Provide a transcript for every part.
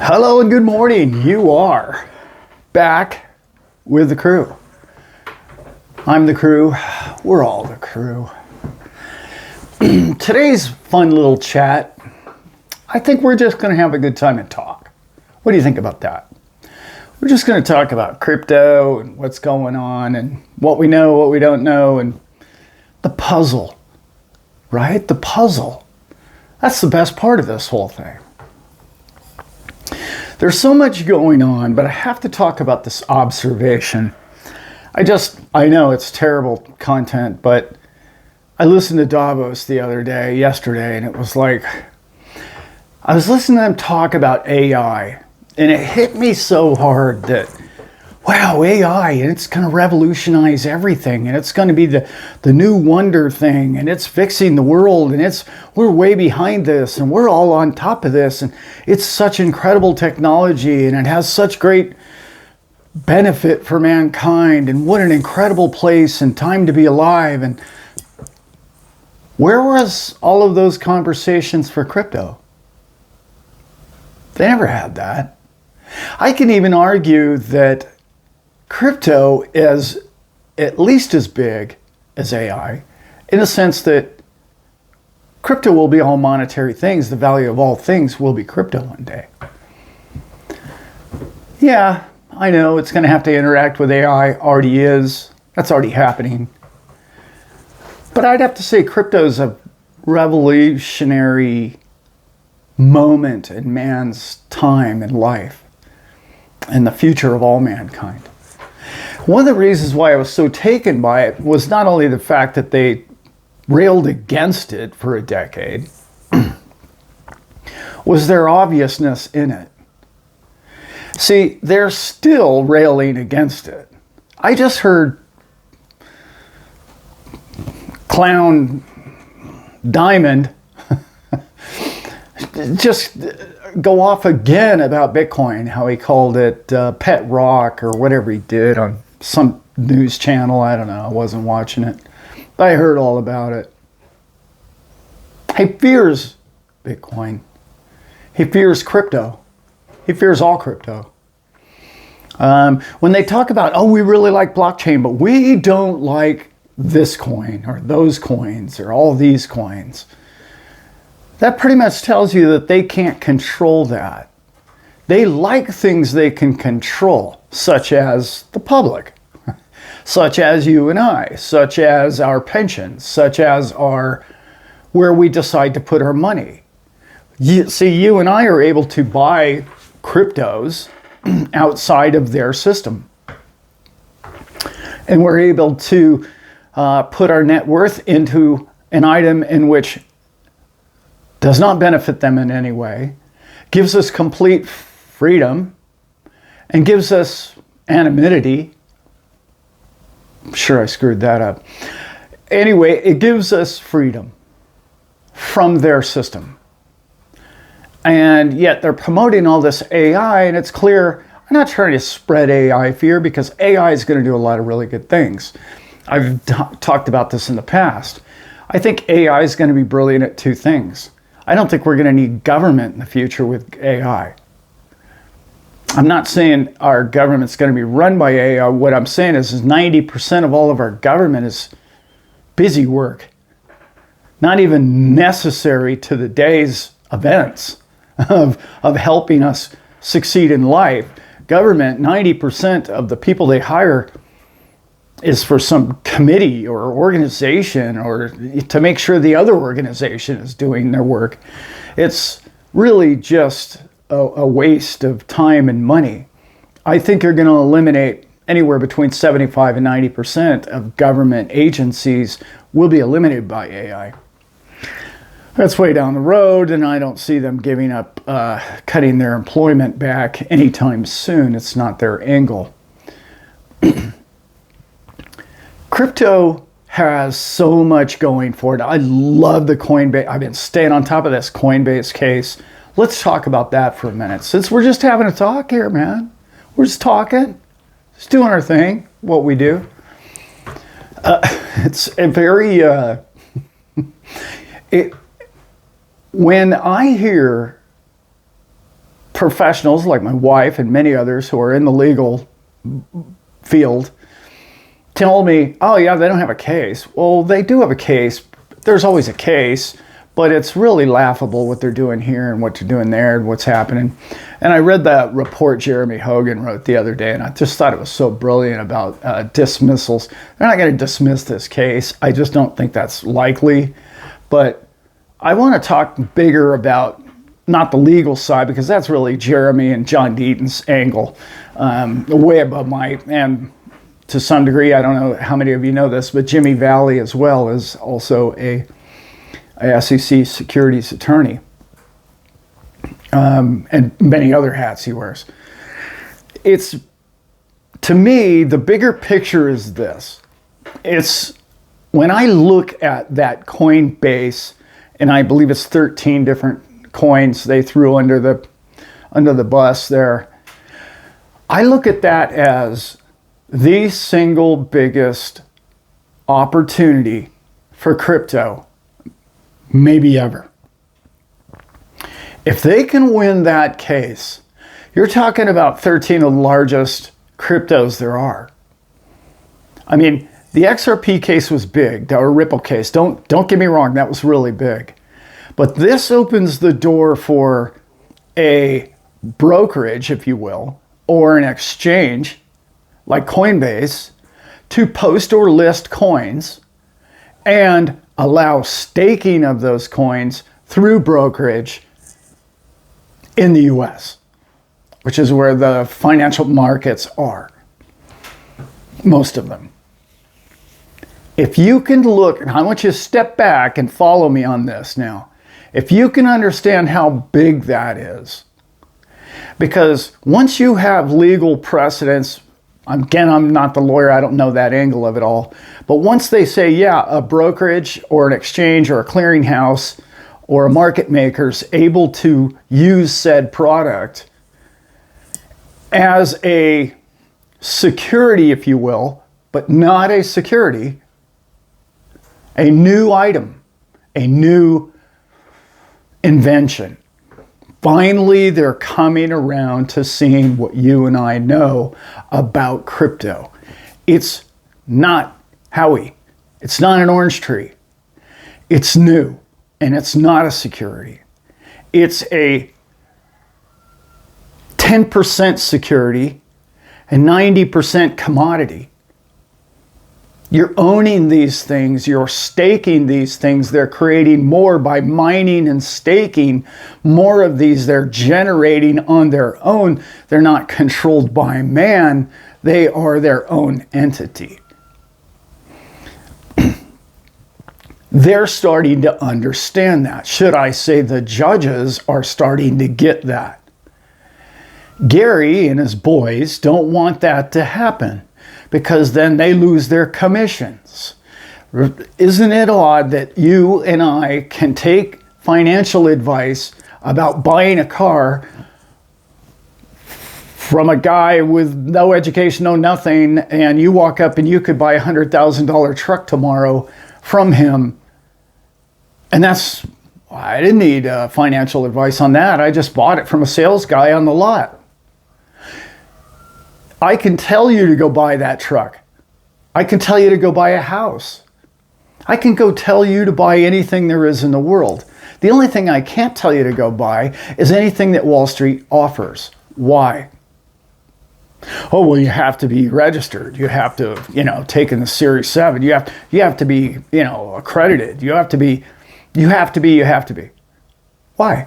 Hello and good morning. You are back with the crew. I'm the crew. We're all the crew. Today's fun little chat, I think we're just going to have a good time and talk. What do you think about that? We're just going to talk about crypto and what's going on and what we know, what we don't know, and the puzzle, right? The puzzle. That's the best part of this whole thing. There's so much going on, but I have to talk about this observation. I know it's terrible content, but I listened to Davos yesterday, and it was like, I was listening to them talk about AI, and it hit me so hard that, wow, AI, and it's going to revolutionize everything, and it's going to be the new wonder thing, and it's fixing the world, and we're way behind this, and we're all on top of this, and it's such incredible technology, and it has such great benefit for mankind, and what an incredible place and time to be alive. And where was all of those conversations for crypto? They never had that. I can even argue that crypto is at least as big as AI in the sense that crypto will be all monetary things. The value of all things will be crypto one day. Yeah, I know it's going to have to interact with AI. Already is. That's already happening. But I'd have to say crypto is a revolutionary moment in man's time and life and the future of all mankind. One of the reasons why I was so taken by it was not only the fact that they railed against it for a decade, was their obviousness in it. See, they're still railing against it. I just heard Clown Diamond just go off again about Bitcoin, how he called it pet rock or whatever he did on some news channel. I don't know. I wasn't watching it. But I heard all about it. He fears Bitcoin. He fears crypto. He fears all crypto. When they talk about, oh, we really like blockchain, but we don't like this coin or those coins or all these coins. That pretty much tells you that they can't control that. They like things they can control, such as the public, such as you and I, such as our pensions, such as where we decide to put our money. You and I are able to buy cryptos outside of their system. And we're able to put our net worth into an item in which does not benefit them in any way, gives us complete freedom, and gives us anonymity. Sure, I screwed that up. Anyway, it gives us freedom from their system. And yet they're promoting all this AI, and it's clear, I'm not trying to spread AI fear because AI is going to do a lot of really good things. I've talked about this in the past. I think AI is going to be brilliant at two things. I don't think we're going to need government in the future with AI. I'm not saying our government's going to be run by AI. What I'm saying is 90% of all of our government is busy work, not even necessary to the day's events of helping us succeed in life. Government, 90% of the people they hire is for some committee or organization or to make sure the other organization is doing their work. It's really just a waste of time and money. I think you're going to eliminate anywhere between 75 and 90% of government agencies will be eliminated by AI. That's way down the road, and I don't see them giving up, cutting their employment back anytime soon. It's not their angle. Crypto has so much going for it. I love the Coinbase. I've been staying on top of this Coinbase case. Let's talk about that for a minute. Since we're just having a talk here, man. We're just talking. Just doing our thing, what we do. It's a very When I hear professionals like my wife and many others who are in the legal field tell me, oh yeah, they don't have a case. Well, they do have a case. There's always a case, but it's really laughable what they're doing here and what they're doing there and what's happening. And I read that report Jeremy Hogan wrote the other day, and I just thought it was so brilliant about dismissals. They're not going to dismiss this case. I just don't think that's likely. But I want to talk bigger about not the legal side, because that's really Jeremy and John Deaton's angle, way above my, and to some degree, I don't know how many of you know this, but Jimmy Valley as well is also a SEC securities attorney, and many other hats he wears. It's, to me, the bigger picture is this. It's when I look at that Coinbase, and I believe it's 13 different coins they threw under the bus there. I look at that as the single biggest opportunity for crypto, maybe ever. If they can win that case, you're talking about 13 of the largest cryptos there are. I mean, the XRP case was big, or Ripple case. Don't get me wrong, that was really big. But this opens the door for a brokerage, if you will, or an exchange like Coinbase to post or list coins and allow staking of those coins through brokerage in the US, which is where the financial markets are, most of them. If you can look, and I want you to step back and follow me on this now. If you can understand how big that is, because once you have legal precedents, again, I'm not the lawyer, I don't know that angle of it all, but once they say, yeah, a brokerage or an exchange or a clearinghouse or a market maker's able to use said product as a security, if you will, but not a security, a new item, a new invention. Finally, they're coming around to seeing what you and I know about crypto. It's not Howie. It's not an orange tree. It's new, and it's not a security. It's a 10% security and 90% commodity. You're owning these things, you're staking these things, they're creating more by mining and staking more of these, they're generating on their own. They're not controlled by man, they are their own entity. They're starting to understand that. Should I say the judges are starting to get that? Gary and his boys don't want that to happen, because then they lose their commissions. Isn't it odd that you and I can take financial advice about buying a car from a guy with no education, no nothing, and you walk up and you could buy a $100,000 truck tomorrow from him, and I didn't need financial advice on that. I just bought it from a sales guy on the lot. I can tell you to go buy that truck. I can tell you to go buy a house. I can go tell you to buy anything there is in the world. The only thing I can't tell you to go buy is anything that Wallstreet offers. Why? Oh, well, you have to be registered. You have to, taken the Series 7. You have to be, accredited. You have to be. Why?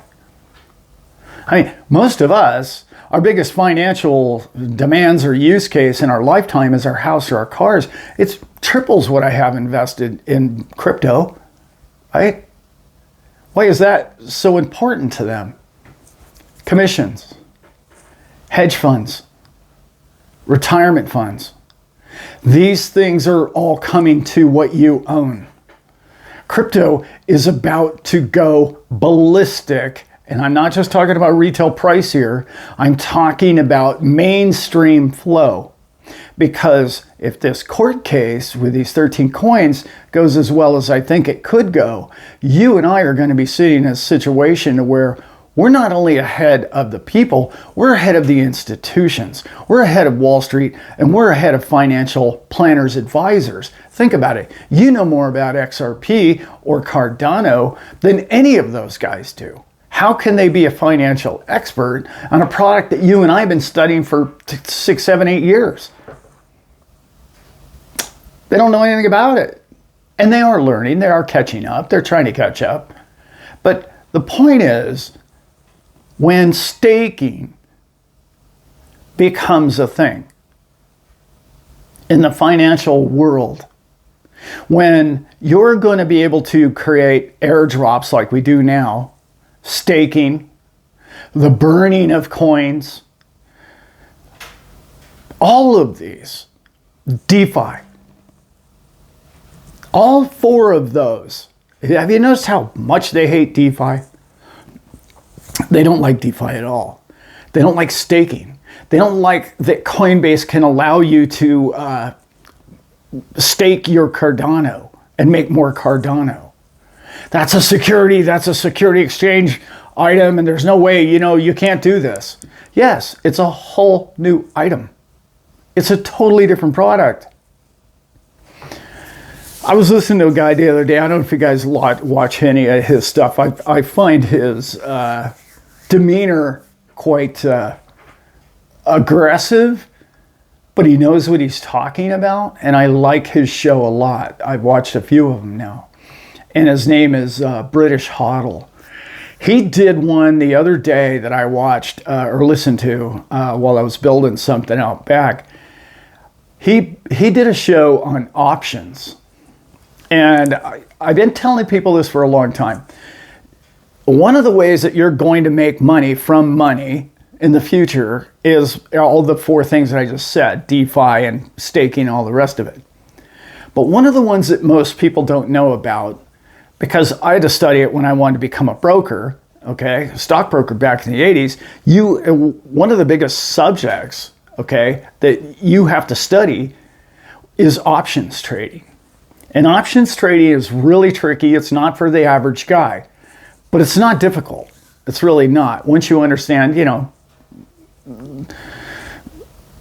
I mean, most of us, our biggest financial demands or use case in our lifetime is our house or our cars. It's triples what I have invested in crypto, right? Why is that so important to them? Commissions, hedge funds, retirement funds. These things are all coming to what you own. Crypto is about to go ballistic. And I'm not just talking about retail price here. I'm talking about mainstream flow. Because if this court case with these 13 coins goes as well as I think it could go, you and I are going to be sitting in a situation where we're not only ahead of the people, we're ahead of the institutions. We're ahead of Wall Street, and we're ahead of financial planners, advisors. Think about it. You know more about XRP or Cardano than any of those guys do. How can they be a financial expert on a product that you and I have been studying for 6, 7, 8 years? They don't know anything about it. And they are learning. They are catching up. They're trying to catch up. But the point is, when staking becomes a thing in the financial world, when you're going to be able to create airdrops like we do now, staking, the burning of coins, all of these, DeFi, all 4 of those. Have you noticed how much they hate DeFi? They don't like DeFi at all. They don't like staking. They don't like that Coinbase can allow you to stake your Cardano and make more Cardano. That's a security exchange item, and there's no way, you can't do this. Yes, it's a whole new item. It's a totally different product. I was listening to a guy the other day. I don't know if you guys watch any of his stuff. I find his demeanor quite aggressive, but he knows what he's talking about, and I like his show a lot. I've watched a few of them now, and his name is British Hodl. He did one the other day that I watched or listened to while I was building something out back. He did a show on options, and I've been telling people this for a long time. One of the ways that you're going to make money from money in the future is all the 4 things that I just said, DeFi and staking, all the rest of it. But one of the ones that most people don't know about, because I had to study it when I wanted to become a broker, okay, a stockbroker back in the 80s, one of the biggest subjects, okay, that you have to study is options trading. And options trading is really tricky. It's not for the average guy. But it's not difficult. It's really not. Once you understand,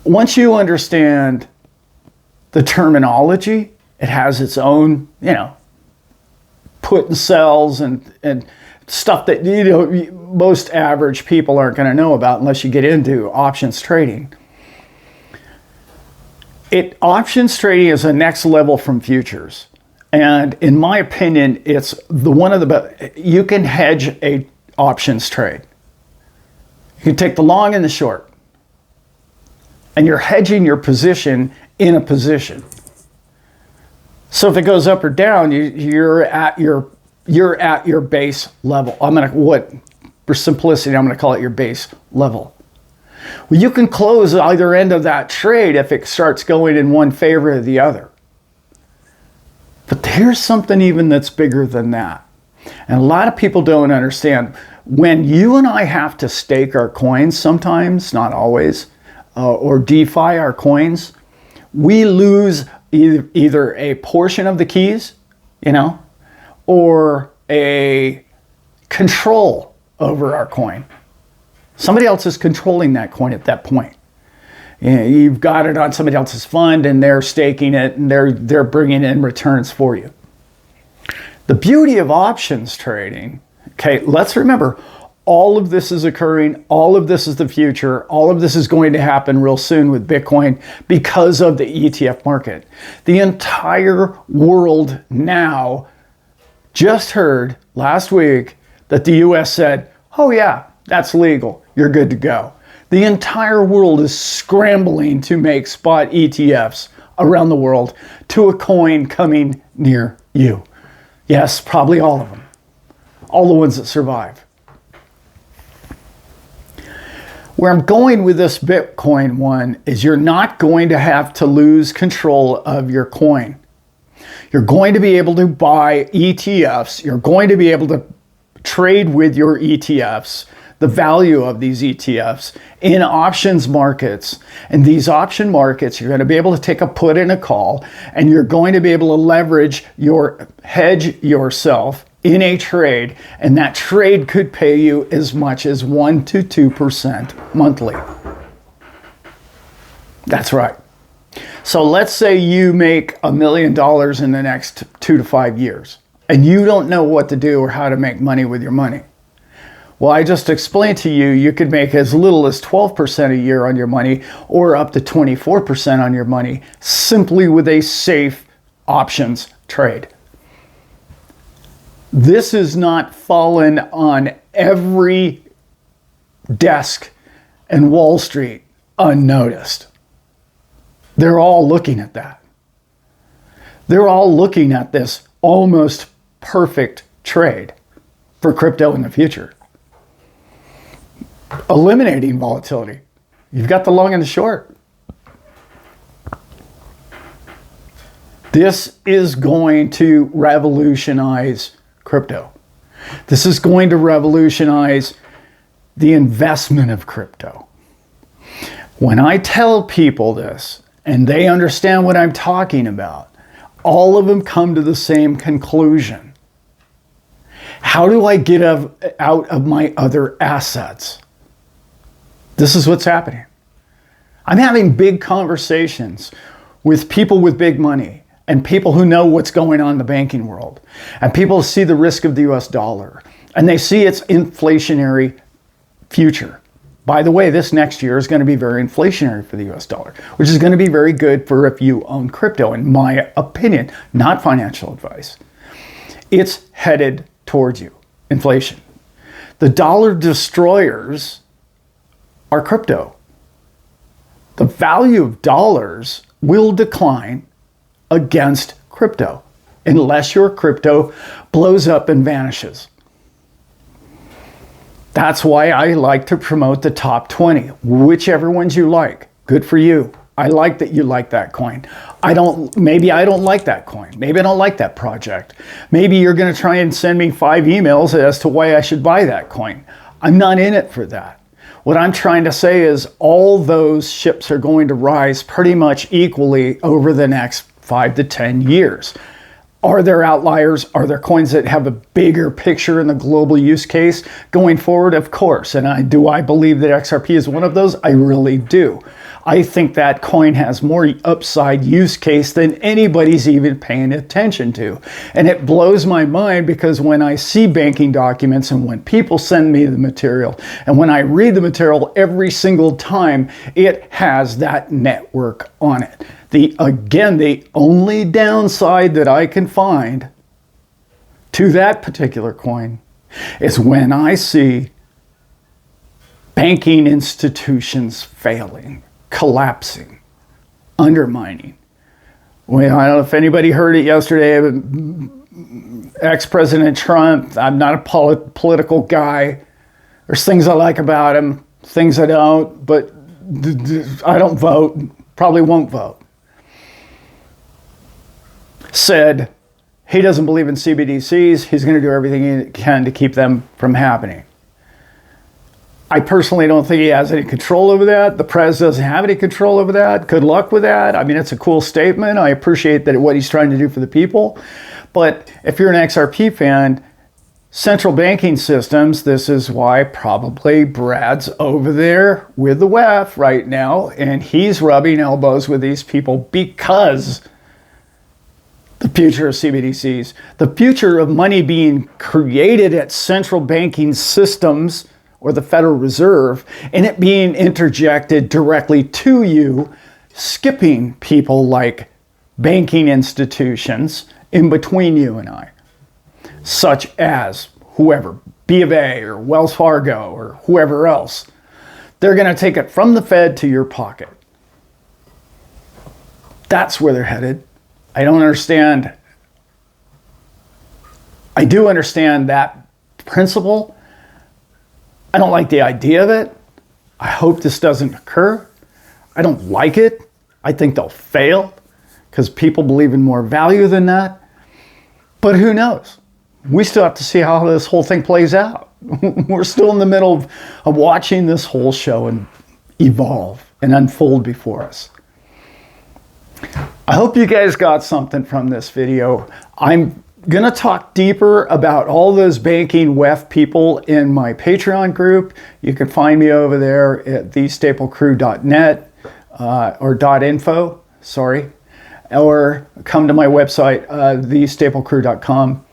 once you understand the terminology, it has its own, put and sells and stuff that, most average people aren't going to know about unless you get into options trading. Options trading is a next level from futures. And in my opinion, it's one of the best. You can hedge a options trade. You can take the long and the short. And you're hedging your position in a position. So if it goes up or down, you're at your base level. For simplicity, I'm going to call it your base level. Well, you can close either end of that trade if it starts going in one favor or the other. But here's something even that's bigger than that. And a lot of people don't understand. When you and I have to stake our coins sometimes, not always, or DeFi our coins, we lose either a portion of the keys, or a control over our coin. Somebody else is controlling that coin at that point. You've got it on somebody else's fund and they're staking it and they're bringing in returns for you. The beauty of options trading, okay, let's remember, all of this is occurring, all of this is the future, all of this is going to happen real soon with Bitcoin because of the ETF market. The entire world now just heard last week that the US said, oh yeah, that's legal, you're good to go. The entire world is scrambling to make spot ETFs around the world to a coin coming near you. Yes, probably all of them. All the ones that survive. Where I'm going with this Bitcoin one is you're not going to have to lose control of your coin. You're going to be able to buy ETFs. You're going to be able to trade with your ETFs. the value of these ETFs in options markets. And these option markets, you're going to be able to take a put and a call, and you're going to be able to leverage your hedge yourself in a trade, and that trade could pay you as much as 1 to 2% monthly. That's right. So let's say you make $1 million in the next 2 to 5 years, and you don't know what to do or how to make money with your money. Well, I just explained to you, you could make as little as 12% a year on your money or up to 24% on your money simply with a safe options trade. This has not fallen on every desk in Wall Street unnoticed. They're all looking at that. They're all looking at this almost perfect trade for crypto in the future. Eliminating volatility. You've got the long and the short. This is going to revolutionize crypto. This is going to revolutionize the investment of crypto. When I tell people this, and they understand what I'm talking about, all of them come to the same conclusion. How do I get out of my other assets? This is what's happening. I'm having big conversations with people with big money and people who know what's going on in the banking world, and people see the risk of the US dollar, and they see its inflationary future. By the way, this next year is going to be very inflationary for the US dollar, which is going to be very good for if you own crypto, in my opinion, not financial advice. It's headed towards you, inflation. The dollar destroyers are crypto. The value of dollars will decline against crypto unless your crypto blows up and vanishes. That's why I like to promote the top 20, whichever ones you like. Good for you. I like that you like that coin. Maybe I don't like that coin. Maybe I don't like that project. Maybe you're going to try and send me 5 emails as to why I should buy that coin. I'm not in it for that. What I'm trying to say is all those ships are going to rise pretty much equally over the next 5 to 10 years. Are there outliers? Are there coins that have a bigger picture in the global use case going forward? Of course. And I believe that XRP is one of those? I really do. I think that coin has more upside use case than anybody's even paying attention to. And it blows my mind because when I see banking documents and when people send me the material and when I read the material every single time, it has that network on it. The only downside that I can find to that particular coin is when I see banking institutions failing, collapsing, undermining. Well, I don't know if anybody heard it yesterday, but ex-President Trump, I'm not a political guy. There's things I like about him, things I don't, but I don't vote, probably won't vote. Said he doesn't believe in CBDCs. He's going to do everything he can to keep them from happening. I personally don't think he has any control over that. The press doesn't have any control over that. Good luck with that. I mean, it's a cool statement. I appreciate that what he's trying to do for the people. But if you're an XRP fan, central banking systems, this is why probably Brad's over there with the WEF right now, and he's rubbing elbows with these people because the future of CBDCs, the future of money being created at central banking systems or the Federal Reserve, and it being interjected directly to you, skipping people like banking institutions in between you and I, such as whoever, B of A or Wells Fargo or whoever else. They're going to take it from the Fed to your pocket. That's where they're headed. I don't understand. I do understand that principle. I don't like the idea of it. I hope this doesn't occur. I don't like it. I think they'll fail because people believe in more value than that. But who knows? we still have to see how this whole thing plays out. We're still in the middle of watching this whole show and evolve and unfold before us. I hope you guys got something from this video. I'm going to talk deeper about all those banking WEF people in my Patreon group. You can find me over there at thestaplecrew.net or .info, sorry, or come to my website, thestaplecrew.com.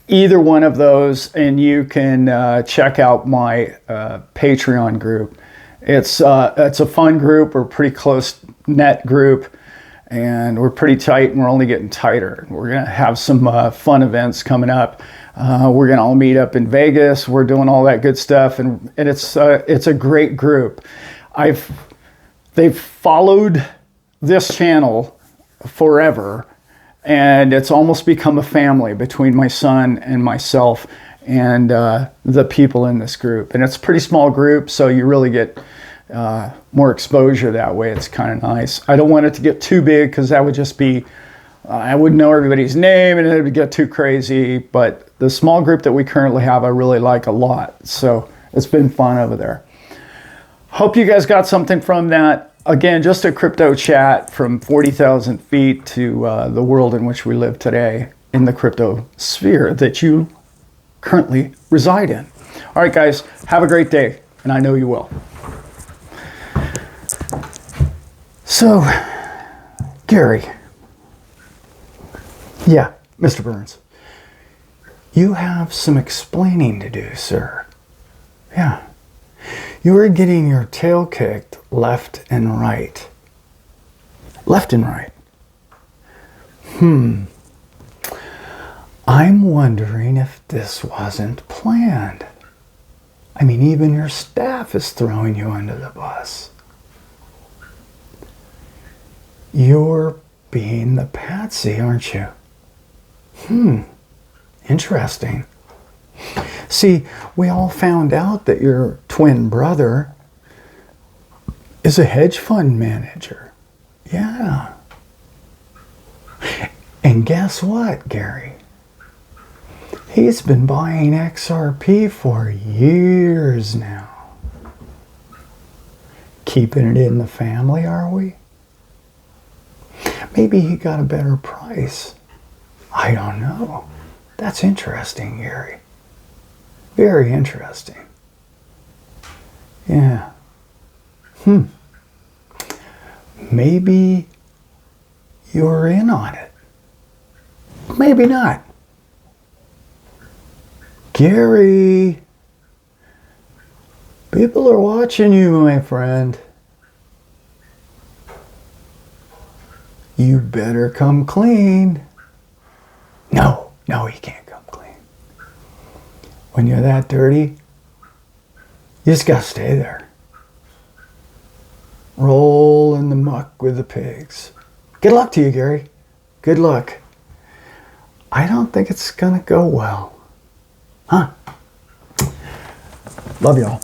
Either one of those, and you can check out my Patreon group. It's a fun group. We're a pretty close net group, and we're pretty tight, and we're only getting tighter. We're gonna have some fun events coming up. We're gonna all meet up in Vegas. We're doing all that good stuff, and it's a great group. They've followed this channel forever, and it's almost become a family between my son and myself and the people in this group. And it's a pretty small group, so you really get more exposure that way. It's kind of nice. I don't want it to get too big because that would just be, I wouldn't know everybody's name and it would get too crazy. But the small group that we currently have, I really like a lot. So it's been fun over there. Hope you guys got something from that. Again, just a crypto chat from 40,000 feet to the world in which we live today in the crypto sphere that you currently reside in. All right, guys, have a great day, and I know you will. So, Gary. Yeah, Mr. Burns. You have some explaining to do, sir. Yeah. You were getting your tail kicked left and right. Left and right. I'm wondering if this wasn't planned. I mean, even your staff is throwing you under the bus. You're being the patsy, aren't you? Interesting. See, we all found out that your twin brother is a hedge fund manager. Yeah. And guess what, Gary? He's been buying XRP for years now. Keeping it in the family, are we? Maybe he got a better price. I don't know. That's interesting, Gary. Very interesting. Yeah. Maybe you're in on it. Maybe not. Gary, people are watching you, my friend. You better come clean. No, he can't come clean. When you're that dirty, you just gotta stay there. Roll in the muck with the pigs. Good luck to you, Gary. Good luck. I don't think it's gonna go well. Love y'all.